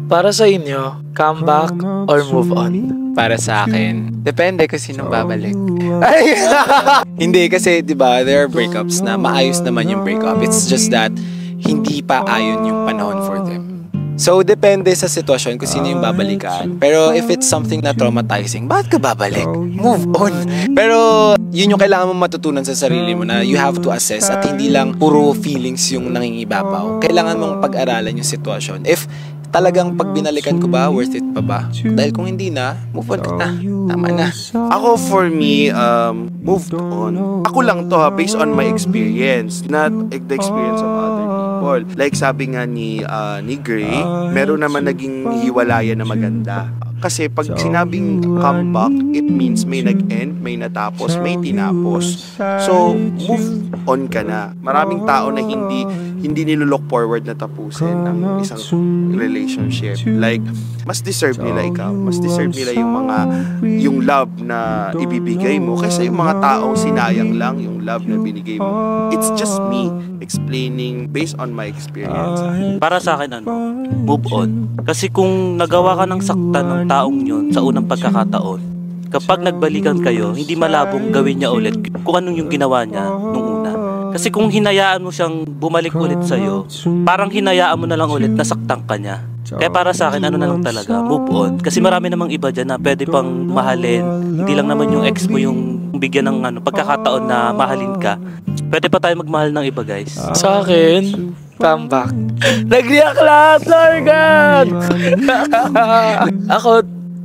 Para sa inyo, comeback or move on? Para sa akin, depende kung sinong babalik. Ay! Hindi kasi, di ba, there are breakups na maayos naman yung breakup. It's just that, hindi pa ayon yung panahon for them. So, depende sa sitwasyon kung sino yung babalikan. Pero if it's something na traumatizing, bakit ka babalik? Move on. Pero, yun yung kailangan mo matutunan sa sarili mo na you have to assess at hindi lang puro feelings yung nangingibabaw. Kailangan mong pag-aralan yung sitwasyon. If talagang pag binalikan ko ba, worth it pa ba? Dahil kung hindi na, move on ka na. Tama na. Ako for me, moved on. Ako lang to based on my experience, not the experience of other people. Like sabi nga ni Gray, meron naman naging hiwalayan na maganda. Kasi pag sinabing comeback, it means may nag-end, may natapos, may tinapos. So, move on ka na. Maraming tao na hindi nilulook forward na tapusin ang isang relationship. Like, mas deserve nila ikaw. Mas deserve nila yung love na ibibigay mo kaysa yung mga taong sinayang lang yung love na binigay mo. It's just me explaining based on my experience. Para sa akin, move on. Kasi kung nagawa ka ng saktan ng taong yun sa unang pagkakataon, kapag nagbalikan kayo, hindi malabong gawin niya ulit kung anong yung ginawa niya nung una. Kasi kung hinayaan mo siyang bumalik ulit sa'yo, parang hinayaan mo na lang ulit na saktan ka niya. Kaya para sa akin, ano na lang talaga, move on. Kasi marami namang iba dyan na pwede pang mahalin. Hindi lang naman yung ex mo yung bigyan ng pagkakataon na mahalin ka. Pwede pa tayo magmahal ng iba, guys. Sa akin, comeback. Nag-react lahat, Lorgan! Ako,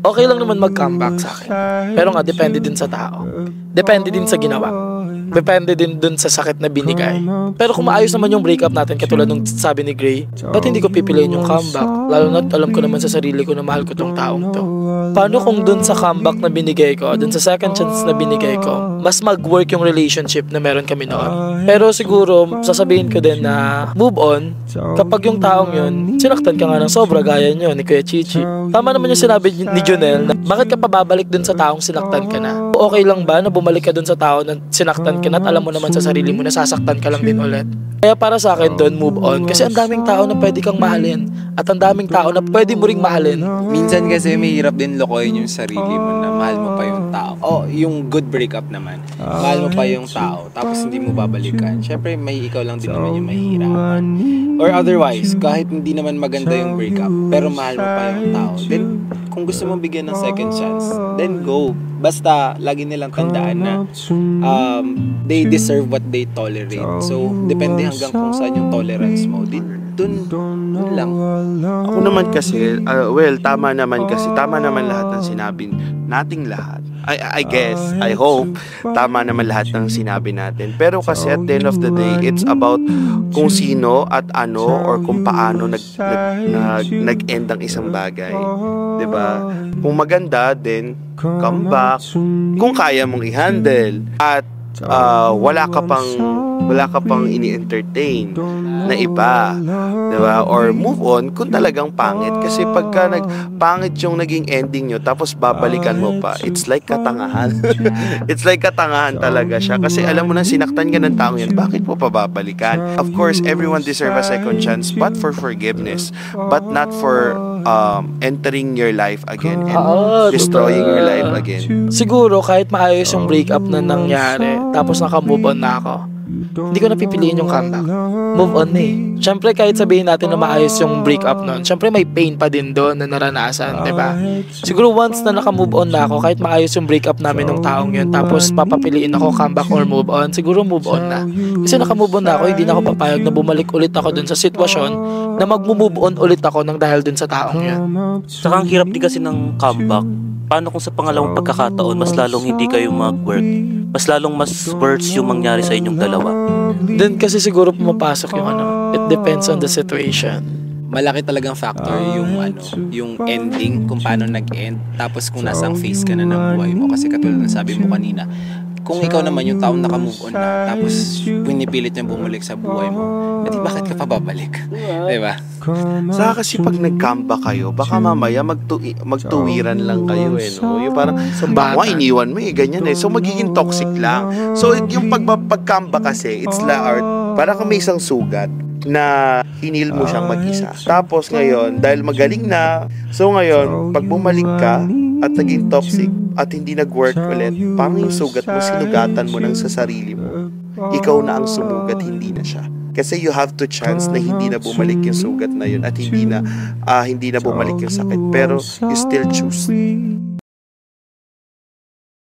okay lang naman mag-comeback sa akin. Pero nga, depende din sa tao. Depende din sa ginawa. Depende din dun sa sakit na binigay. Pero kung maayos naman yung breakup natin, katulad nung sabi ni Gray, ba't hindi ko pipiliin yung comeback? Lalo na't alam ko naman sa sarili ko na mahal ko tong taong to. Paano kung dun sa comeback na binigay ko, dun sa second chance na binigay ko, mas mag-work yung relationship na meron kami noon? Pero siguro, sasabihin ko din na move on kapag yung taong yun, sinaktan ka nga ng sobra gaya nyo ni Kuya Chichi. Tama naman yung sinabi ni Jonel na bakit ka pa babalik dun sa taong sinaktan ka na? Okay lang ba na bumalik ka dun sa tao na sinaktan ka na at alam mo naman sa sarili mo na sasaktan ka lang din ulit? Kaya para sa akin doon, move on. Kasi ang daming tao na pwede kang mahalin at ang daming tao na pwede mo ring mahalin. Minsan kasi may hirap din lokohin yung sarili mo na mahal mo pa yung tao. Yung good breakup naman. Mahal mo pa yung tao tapos hindi mo babalikan. Syempre may ikaw lang din naman yung mahihirapan. Or otherwise, kahit hindi naman maganda yung breakup pero mahal mo pa yung tao, then kung gusto mo bigyan ng second chance, then go. Basta lagi nilang tandaan na they deserve what they tolerate. So, depende hanggang kung saan yung tolerance mo. Dun lang. Ako naman kasi, tama naman lahat ng sinabi nating lahat. I guess, I hope, tama naman lahat ng sinabi natin. Pero kasi at the end of the day, it's about kung sino at ano or kung paano nag-end ang isang bagay. 'Di ba? Kung maganda, then come back. Kung kaya mong i-handle at wala ka pang ini-entertain na iba, 'di ba? Or move on kung talagang pangit, kasi pagka pangit yung naging ending nyo tapos babalikan mo pa, it's like katangahan. It's like katangahan talaga siya, kasi alam mo na sinaktan ka ng taong yan, bakit mo pa babalikan? Of course, everyone deserve a second chance, but for forgiveness, but not for entering your life again and destroying your life again. Siguro kahit maayos yung breakup na nangyari tapos naka-move on na ako, hindi ko napipiliin yung comeback. Move on na eh. Siyempre kahit sabihin natin na maayos yung breakup nun, siyempre may pain pa din doon na naranasan, diba? Siguro once na naka-move on na ako, kahit maayos yung breakup namin ng taong yun, tapos papapiliin ako comeback or move on, siguro move on na. Kasi naka-move on na ako, hindi na ako papayag na bumalik ulit ako dun sa sitwasyon na mag-move on ulit ako nang dahil dun sa taong yun. Saka ang hirap din kasi ng comeback. Paano kung sa pangalawang pagkakataon, mas lalong hindi kayo mag-work? Mas lalong mas worse yung mangyari sa inyong dalawa? Then kasi siguro pumapasok yung it depends on the situation. Malaki talagang factor yung ending, kung paano nag-end, tapos kung nasang phase ka na ng buhay mo. Kasi katulad ng sabi mo kanina, kung ikaw naman yung taong naka-move on na, tapos pinipilit niyang bumalik sa buhay mo, edi bakit ka pa babalik? Diba? Saka kasi pag nag-comeback kayo, baka mamaya magtuwiran lang kayo no? Yung parang, iniwan mo ganyan So magiging toxic lang. So yung pag-comeback kasi, it's like art. Parang kung may isang sugat, na hinil mo siyang mag-isa. Tapos ngayon, dahil magaling na, so ngayon, pag bumalik ka at naging toxic at hindi nag-work ulit, parang yung sugat mo, sinugatan mo ng sa sarili mo. Ikaw na ang sumugat, hindi na siya. Kasi you have to chance na hindi na bumalik yung sugat na yun at hindi na bumalik yung sakit. Pero you still choose